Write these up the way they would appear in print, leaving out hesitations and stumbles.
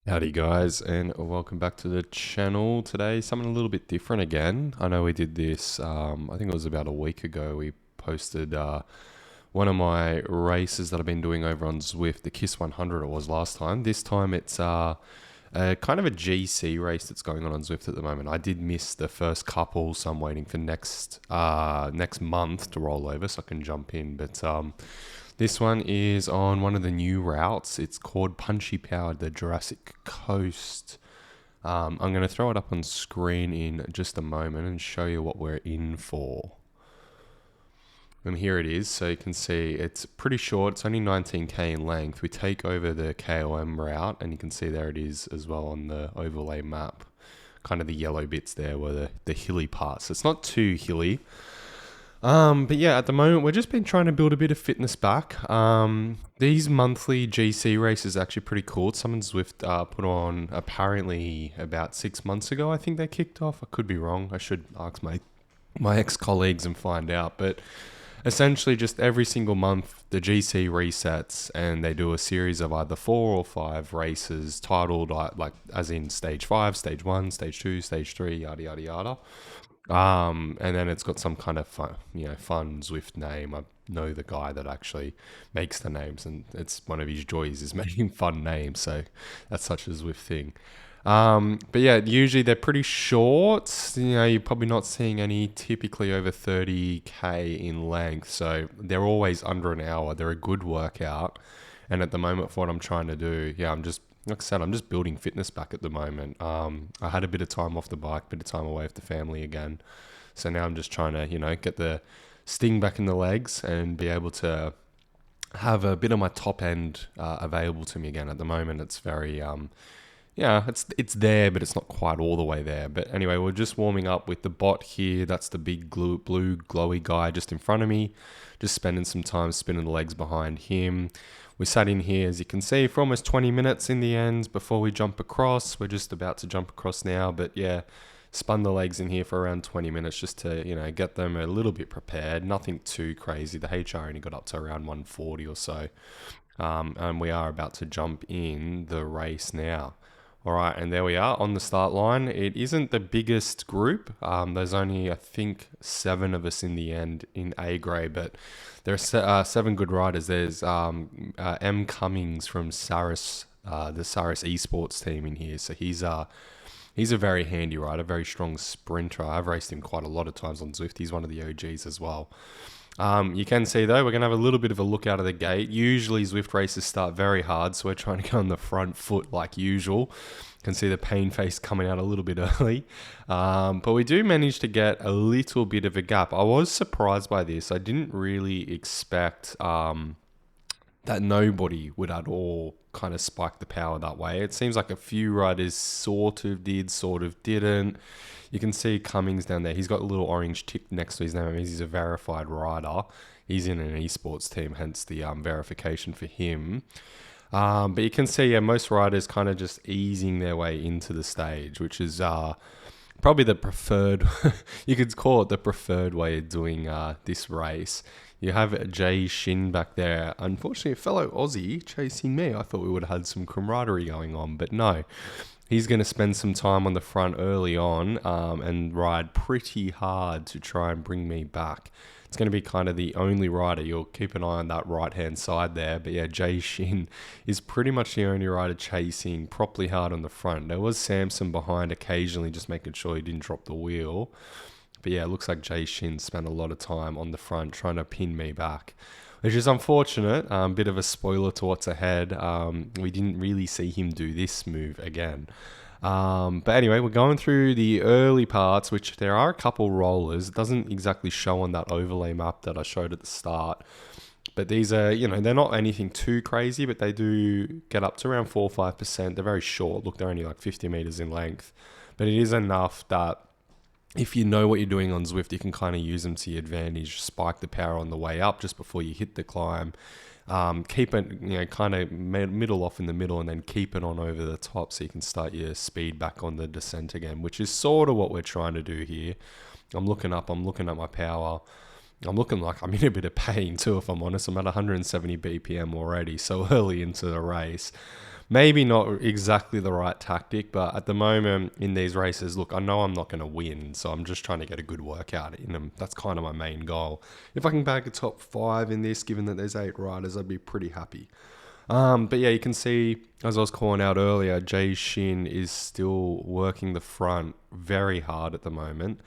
Howdy guys, and welcome back to the channel. Today something a little bit different again. I know we did this, I think it was about a week ago. We posted one of my races that I've been doing over on Zwift, the KISS 100 it was last time. This time it's a kind of a GC race that's going on Zwift at the moment. I did miss the first couple, so I'm waiting for next month to roll over so I can jump in. But this one is on one of the new routes. It's called Punchy Power, the Jurassic Coast. I'm going to throw it up on screen in just a moment and show you what we're in for. And here it is. So you can see it's pretty short. It's only 19k in length. We take over the KOM route, and you can see there it is as well on the overlay map. Kind of the yellow bits there were the hilly parts. It's not too hilly. But yeah, at the moment, we're just been trying to build a bit of fitness back. These monthly GC races are actually pretty cool. Someone Zwift put on apparently about 6 months ago. I think they kicked off. I could be wrong. I should ask my ex-colleagues and find out. But essentially, just every single month, the GC resets and they do a series of either 4 or 5 races titled like as in stage 5, stage 1, stage 2, stage 3, yada, yada, yada. And then it's got some kind of fun Zwift name. I know the guy that actually makes the names, and it's one of his joys is making fun names. So that's such a Zwift thing. But yeah, usually they're pretty short. You're probably not seeing any typically over 30k in length. So they're always under an hour. They're a good workout. And at the moment, for what I'm trying to do, like I said, I'm just building fitness back at the moment. I had a bit of time off the bike, bit of time away with the family again. So now I'm just trying to, get the sting back in the legs and be able to have a bit of my top end available to me again. At the moment, it's very, it's there, but it's not quite all the way there. But anyway, we're just warming up with the bot here. That's the big blue glowy guy just in front of me. Just spending some time spinning the legs behind him. We sat in here, as you can see, for almost 20 minutes in the end before we jump across. We're just about to jump across now, but yeah, spun the legs in here for around 20 minutes just to, get them a little bit prepared. Nothing too crazy. The HR only got up to around 140 or so. And we are about to jump in the race now. All right, and there we are on the start line. It isn't the biggest group. There's only, I think, 7 of us in the end in A grade, but there are 7 good riders. There's M. Cummings from Saris, the Saris esports team in here. So he's a very handy rider, very strong sprinter. I've raced him quite a lot of times on Zwift. He's one of the OGs as well. You can see though, we're going to have a little bit of a look out of the gate. Usually Zwift races start very hard, so we're trying to go on the front foot like usual. You can see the pain face coming out a little bit early. But we do manage to get a little bit of a gap. I was surprised by this. I didn't really expect that nobody would at all kind of spike the power that way. It seems like a few riders sort of did, sort of didn't. You can see Cummings down there. He's got a little orange tick next to his name. It means he's a verified rider. He's in an esports team, hence the verification for him. But you can see, most riders kind of just easing their way into the stage, which is probably the preferred, you could call it the preferred way of doing this race. You have Jay Shin back there. Unfortunately, a fellow Aussie chasing me. I thought we would have had some camaraderie going on, but no. He's going to spend some time on the front early on and ride pretty hard to try and bring me back. It's going to be kind of the only rider. You'll keep an eye on that right-hand side there. But yeah, Jay Shin is pretty much the only rider chasing properly hard on the front. There was Samson behind occasionally just making sure he didn't drop the wheel. But yeah, it looks like Jay Shin spent a lot of time on the front trying to pin me back, which is unfortunate. Bit of a spoiler to what's ahead. We didn't really see him do this move again. But anyway, we're going through the early parts, which there are a couple rollers. It doesn't exactly show on that overlay map that I showed at the start. But these are, they're not anything too crazy, but they do get up to around 4 or 5%. They're very short. Look, they're only like 50 meters in length. But it is enough that if you know what you're doing on Zwift, you can kind of use them to your advantage. Spike the power on the way up just before you hit the climb. Keep it, kind of middle off in the middle, and then keep it on over the top so you can start your speed back on the descent again, which is sort of what we're trying to do here. I'm looking at my power. I'm looking like I'm in a bit of pain too, if I'm honest. I'm at 170 BPM already, so early into the race. maybe not exactly the right tactic, but at the moment in these races, look, I know I'm not going to win, so I'm just trying to get a good workout in them. That's kind of my main goal. If I can bag a top 5 in this, given that there's 8 riders, I'd be pretty happy. But yeah, you can see, as I was calling out earlier, Jay Shin is still working the front very hard at the moment.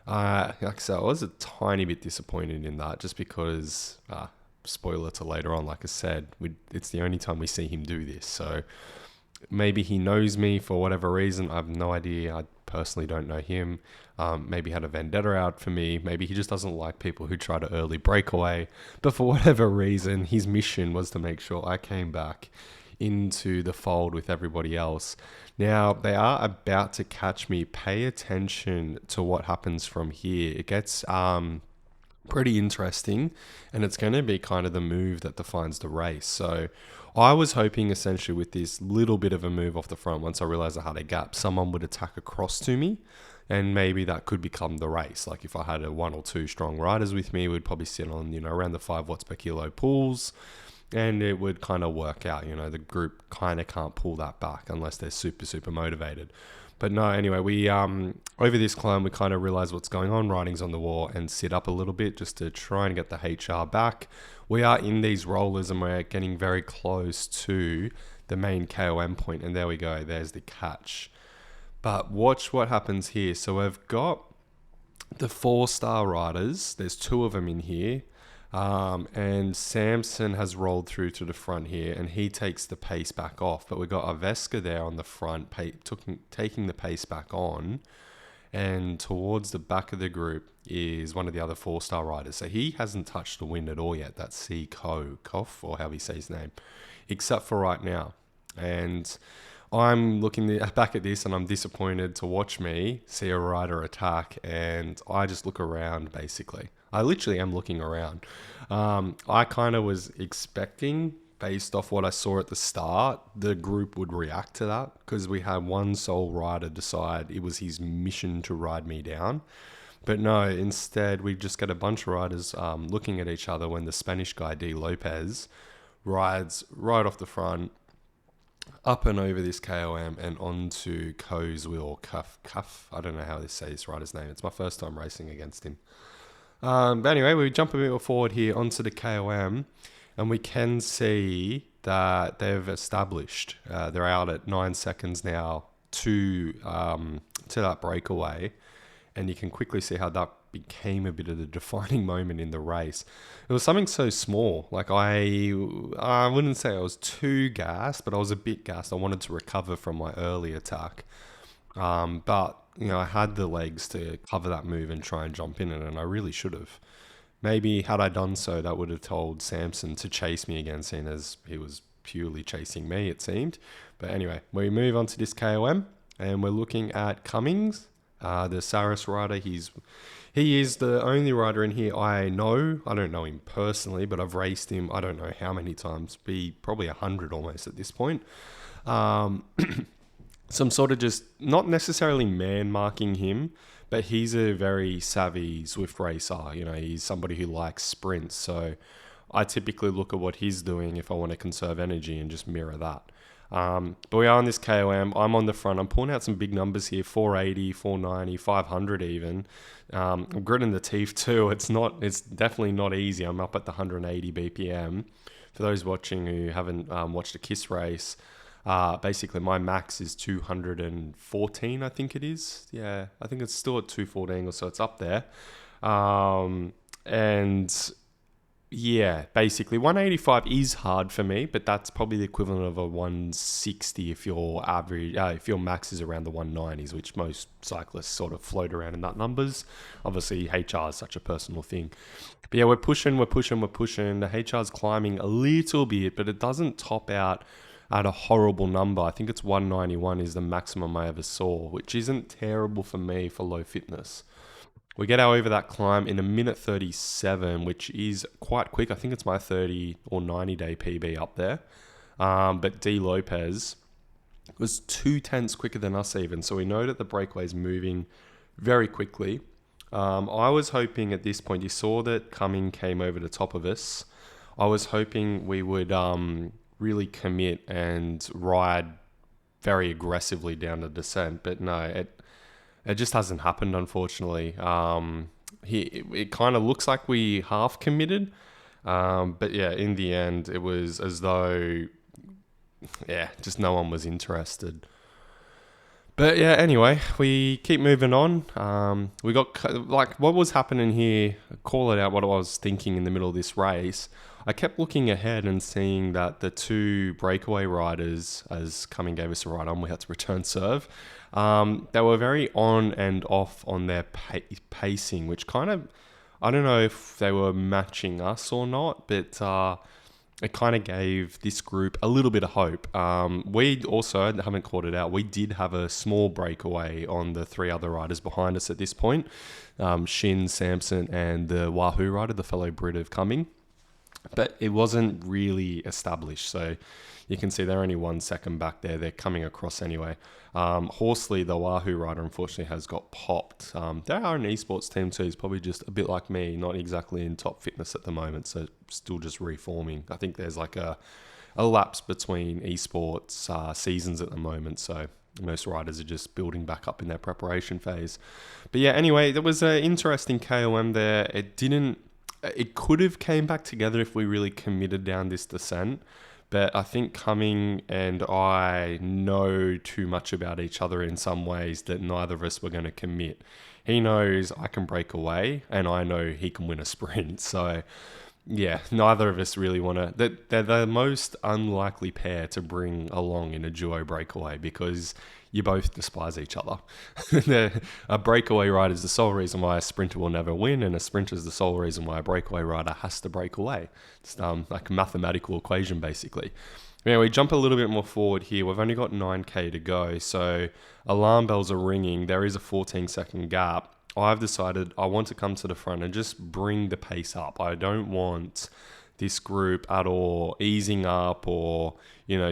Like I said, I was a tiny bit disappointed in that, just because, spoiler to later on, like I said, it's the only time we see him do this. So maybe he knows me for whatever reason. I have no idea. I personally don't know him. Maybe he had a vendetta out for me. Maybe he just doesn't like people who try to early breakaway. But for whatever reason, his mission was to make sure I came back into the fold with everybody else. Now, they are about to catch me. Pay attention to what happens from here. It gets pretty interesting, and it's going to be kind of the move that defines the race. So I was hoping essentially with this little bit of a move off the front, once I realized I had a gap, someone would attack across to me, and maybe that could become the race. Like if I had 1 or 2 strong riders with me, we'd probably sit on, around the 5 watts per kilo pulls, and it would kind of work out. The group kind of can't pull that back unless they're super, super motivated. But no, anyway, we over this climb, we kind of realize what's going on, writing's on the wall, and sit up a little bit just to try and get the HR back. We are in these rollers and we're getting very close to the main KOM point, and there we go, there's the catch. But watch what happens here. So we've got the 4-star riders, there's 2 of them in here. And Samson has rolled through to the front here, and he takes the pace back off. But we've got Aveska there on the front, taking the pace back on. And towards the back of the group is one of the other 4-star riders. So he hasn't touched the wind at all yet. That's C. Koff, or how he says his name, except for right now. And I'm looking back at this and I'm disappointed to watch me see a rider attack, and I just look around basically. I literally am looking around. I kind of was expecting, based off what I saw at the start, the group would react to that, because we had one sole rider decide it was his mission to ride me down. But no, instead we just get a bunch of riders looking at each other when the Spanish guy D. Lopez rides right off the front, up and over this KOM and onto Cozwell Cuff. I don't know how to say this rider's name. It's my first time racing against him. But anyway, we jump a bit more forward here onto the KOM, and we can see that they've established. They're out at 9 seconds now to that breakaway, and you can quickly see how that became a bit of the defining moment in the race. It was something so small. Like I wouldn't say I was too gassed, but I was a bit gassed. I wanted to recover from my early attack. But I had the legs to cover that move and try and jump in it, and I really should have. Maybe had I done so, that would have told Samson to chase me again, seeing as he was purely chasing me, it seemed. But anyway, we move on to this KOM, and we're looking at Cummings, the Saris rider. He is the only rider in here I know. I don't know him personally, but I've raced him, I don't know how many times, probably 100 almost at this point. So I'm sort of just not necessarily man-marking him, but he's a very savvy Zwift racer. He's somebody who likes sprints. So I typically look at what he's doing if I want to conserve energy and just mirror that. But we are on this KOM. I'm on the front. I'm pulling out some big numbers here, 480, 490, 500 even. I'm gritting the teeth too. It's definitely not easy. I'm up at the 180 BPM. For those watching who haven't watched a KISS race, basically my max is 214, I think it is. Yeah, I think it's still at 214 or so. It's up there. And yeah, basically 185 is hard for me, but that's probably the equivalent of a 160 if your average, if your max is around the 190s, which most cyclists sort of float around in that numbers. Obviously, HR is such a personal thing. But yeah, we're pushing. The HR is climbing a little bit, but it doesn't top out at a horrible number. I think it's 191 is the maximum I ever saw, which isn't terrible for me for low fitness. We get over that climb in 1:37, which is quite quick. I think it's my 30 or 90 day PB up there. But D. Lopez was 2/10 quicker than us even. So we know that the breakaway is moving very quickly. I was hoping at this point, you saw that Cumming came over the top of us. I was hoping we would really commit and ride very aggressively down the descent. But no, it just hasn't happened, unfortunately. It kind of looks like we half committed, but yeah, in the end, it was as though, yeah, just no one was interested. But yeah, anyway, we keep moving on. We got, like, what was happening here, call it out what I was thinking in the middle of this race. I kept looking ahead and seeing that the two breakaway riders, as Cumming gave us a ride on, we had to return serve. They were very on and off on their pacing, which kind of, I don't know if they were matching us or not, but it kind of gave this group a little bit of hope. We also, haven't called it out, we did have a small breakaway on the three other riders behind us at this point. Shin, Samson, and the Wahoo rider, the fellow Brit of Cumming. But it wasn't really established, so you can see they're only 1 second back there. They're coming across anyway. Horsley, the Wahoo rider, unfortunately has got popped. They are an esports team too. He's probably just a bit like me, not exactly in top fitness at the moment, so still just reforming. I think there's like a lapse between esports seasons at the moment, so most riders are just building back up in their preparation phase. But yeah, anyway, there was an interesting KOM there. It could have came back together if we really committed down this descent. But I think Cumming and I know too much about each other in some ways that neither of us were going to commit. He knows I can break away and I know he can win a sprint. So yeah, neither of us really want to. They're the most unlikely pair to bring along in a duo breakaway because you both despise each other. A breakaway rider is the sole reason why a sprinter will never win, and a sprinter is the sole reason why a breakaway rider has to break away. It's like a mathematical equation, basically. Anyway, we jump a little bit more forward here. We've only got 9k to go, so alarm bells are ringing. There is a 14-second gap. I've decided I want to come to the front and just bring the pace up. I don't want this group at all easing up or,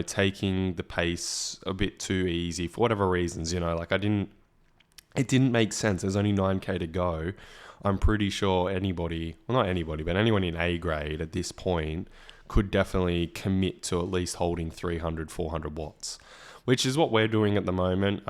taking the pace a bit too easy for whatever reasons, like it didn't make sense. There's only 9k to go. I'm pretty sure anybody, well, not anybody, but anyone in A grade at this point could definitely commit to at least holding 300, 400 watts, which is what we're doing at the moment.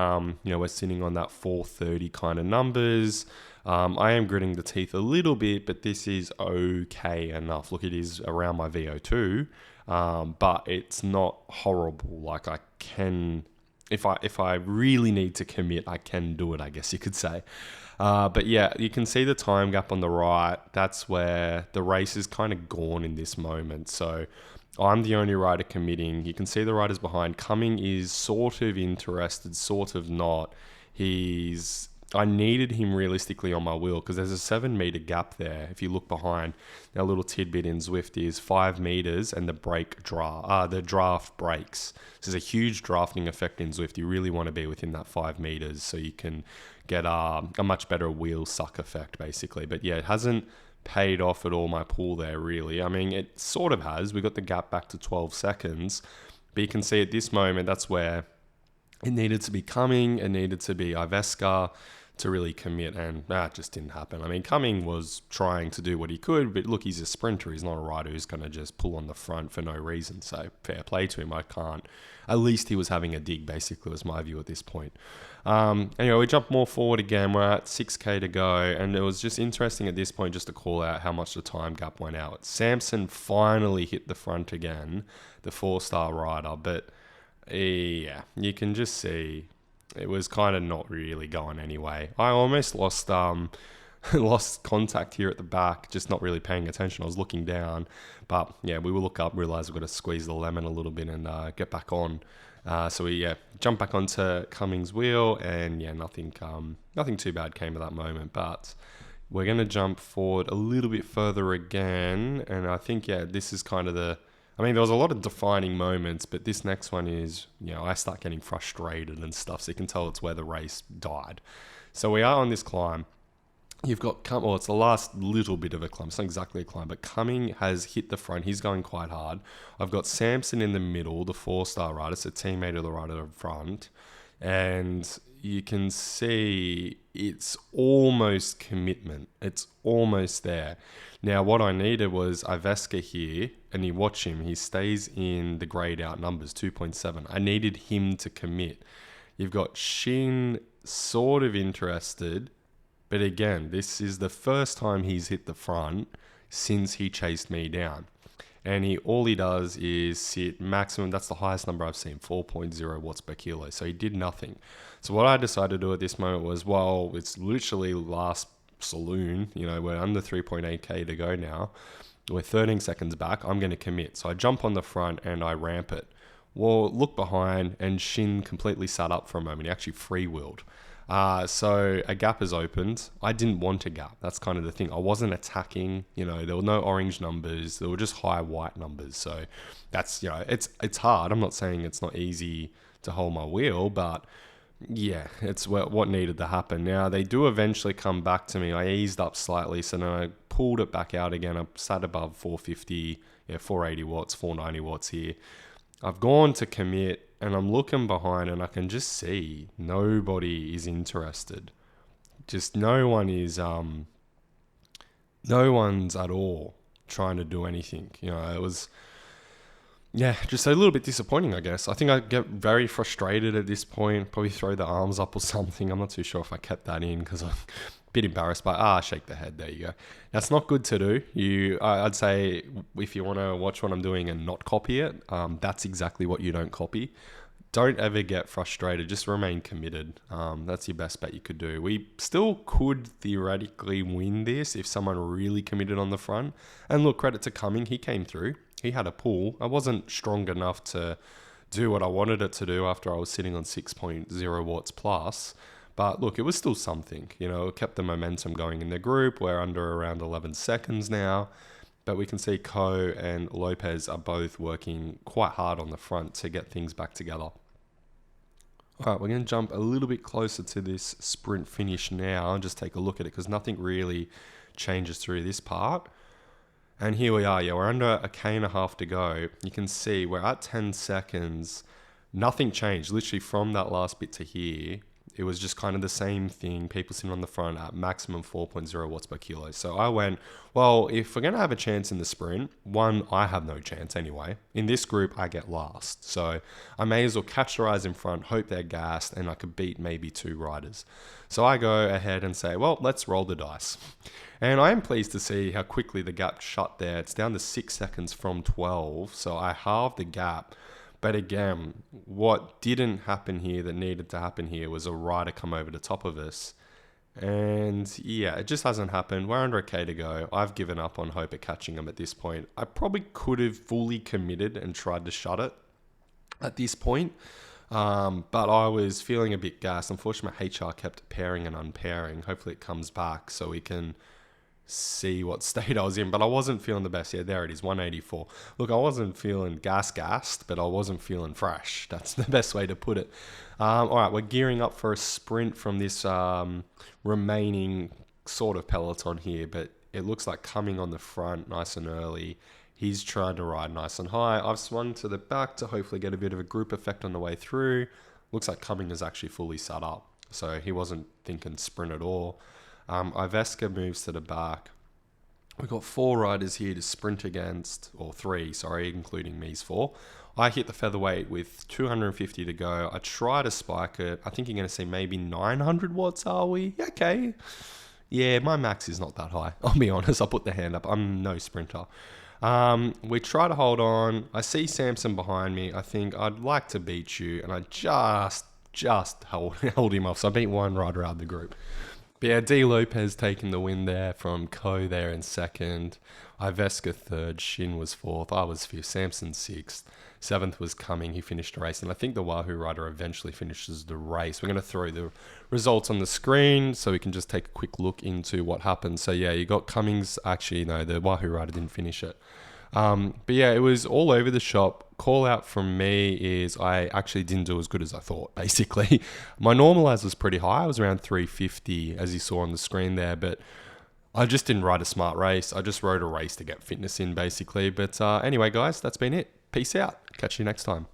We're sitting on that 430 kind of numbers. I am gritting the teeth a little bit, but this is okay enough. Look, it is around my VO2, but it's not horrible. Like I can, if I really need to commit, I can do it, I guess you could say. But yeah, you can see the time gap on the right. That's where the race is kind of gone in this moment. So I'm the only rider committing. You can see the riders behind. Cumming is sort of interested, sort of not. I needed him realistically on my wheel because there's a 7 meter gap there. If you look behind, our little tidbit in Zwift is 5 meters and the draft breaks. So there's a huge drafting effect in Zwift. You really want to be within that 5 meters so you can get a much better wheel suck effect, basically. But yeah, it hasn't paid off at all, my pull there, really. I mean, it sort of has. We got the gap back to 12 seconds. But you can see at this moment, that's where it needed to be Cumming. It needed to be Iveska to really commit, and that just didn't happen. I mean, Cumming was trying to do what he could, but look, he's a sprinter. He's not a rider who's going to just pull on the front for no reason. So fair play to him. I can't. At least he was having a dig, basically, was my view at this point. Anyway, we jump more forward again. We're at 6k to go, and it was just interesting at this point just to call out how much the time gap went out. Samson finally hit the front again, the 4-star rider, but yeah, you can just see it was kind of not really going anyway. I almost lost lost contact here at the back, just not really paying attention. I was looking down, but yeah, we will look up, realize we've got to squeeze the lemon a little bit and get back on. So we jump back onto Cummings' wheel, and yeah, nothing too bad came at that moment. But we're going to jump forward a little bit further again, and I think this is kind of there was a lot of defining moments, but this next one is, I start getting frustrated and stuff, so you can tell it's where the race died. So we are on this climb. You've got, it's the last little bit of a climb. It's not exactly a climb, but Cumming has hit the front. He's going quite hard. I've got Samson in the middle, the 4-star rider, so teammate of the rider in front. And you can see it's almost commitment. It's almost there. Now, what I needed was Iveska here, and you watch him. He stays in the grayed out numbers, 2.7. I needed him to commit. You've got Shin sort of interested, but again, this is the first time he's hit the front since he chased me down. And all he does is sit maximum, that's the highest number I've seen, 4.0 watts per kilo. So he did nothing. So what I decided to do at this moment was, well, it's literally last saloon. We're under 3.8K to go now. We're 13 seconds back. I'm going to commit. So I jump on the front and I ramp it. Well, look behind, and Shin completely sat up for a moment. He actually free-wheeled. So a gap has opened. I didn't want a gap. That's kind of the thing. I wasn't attacking. There were no orange numbers. There were just high white numbers. So that's, it's hard. I'm not saying it's not easy to hold my wheel, but yeah, it's what needed to happen. Now, they do eventually come back to me. I eased up slightly, so then I pulled it back out again. I sat above 450, 480 watts, 490 watts here. I've gone to commit, and I'm looking behind, and I can just see nobody is interested. Just no one is, no one's at all trying to do anything. It was, just a little bit disappointing, I guess. I think I get very frustrated at this point, probably throw the arms up or something. I'm not too sure if I kept that in because I'm a bit embarrassed, but shake the head. There you go. That's not good to do. I'd say if you want to watch what I'm doing and not copy it, that's exactly what you don't copy. Don't ever get frustrated. Just remain committed. That's your best bet you could do. We still could theoretically win this if someone really committed on the front. And look, credit to Cumming. He came through. He had a pull. I wasn't strong enough to do what I wanted it to do after I was sitting on 6.0 watts plus. But look, it was still something. It kept the momentum going in the group. We're under around 11 seconds now. But we can see Ko and Lopez are both working quite hard on the front to get things back together. All right, we're going to jump a little bit closer to this sprint finish now and just take a look at it because nothing really changes through this part. And here we are. Yeah, we're under a K&a-half to go. You can see we're at 10 seconds. Nothing changed. Literally from that last bit to here, it was just kind of the same thing. People sitting on the front at maximum 4.0 watts per kilo. So I went, well, if we're going to have a chance in the sprint, one, I have no chance anyway. In this group, I get last. So I may as well catch the riders in front, hope they're gassed, and I could beat maybe 2 riders. So I go ahead and say, well, let's roll the dice. And I am pleased to see how quickly the gap shut there. It's down to 6 seconds from 12. So I halved the gap. But again, what didn't happen here that needed to happen here was a rider come over the top of us. And yeah, it just hasn't happened. We're under a K to go. I've given up on hope of catching them at this point. I probably could have fully committed and tried to shut it at this point. But I was feeling a bit gassed. Unfortunately, my HR kept pairing and unpairing. Hopefully it comes back so we can see what state I was in, but I wasn't feeling the best. Yeah, there it is, 184. Look, I wasn't feeling gassed, but I wasn't feeling fresh. That's the best way to put it. All right, we're gearing up for a sprint from this remaining sort of peloton here, but it looks like coming on the front nice and early. He's trying to ride nice and high. I've swung to the back to hopefully get a bit of a group effect on the way through. Looks like Cumming is actually fully set up, so he wasn't thinking sprint at all. Iveska moves to the back. We've got 4 riders here to sprint against, or 3, sorry, including me's 4. I hit the featherweight with 250 to go. I try to spike it. I think you're going to see maybe 900 watts, are we? Okay. Yeah, my max is not that high. I'll be honest. I'll put the hand up. I'm no sprinter. We try to hold on. I see Samson behind me. I think I'd like to beat you, and I just held him off. So I beat one rider out of the group. But yeah, D. Lopez taking the win there from Ko there in second. Iveska third. Shin was fourth. I was fifth. Samson sixth. Seventh was Cumming. He finished the race. And I think the Wahoo rider eventually finishes the race. We're going to throw the results on the screen so we can just take a quick look into what happened. So yeah, you got Cummings. Actually, no, the Wahoo rider didn't finish it. But yeah, it was all over the shop. Call out from me is I actually didn't do as good as I thought, basically. My normalize was pretty high. I was around 350, as you saw on the screen there, but I just didn't ride a smart race. I just rode a race to get fitness in, basically. But anyway, guys, that's been it. Peace out. Catch you next time.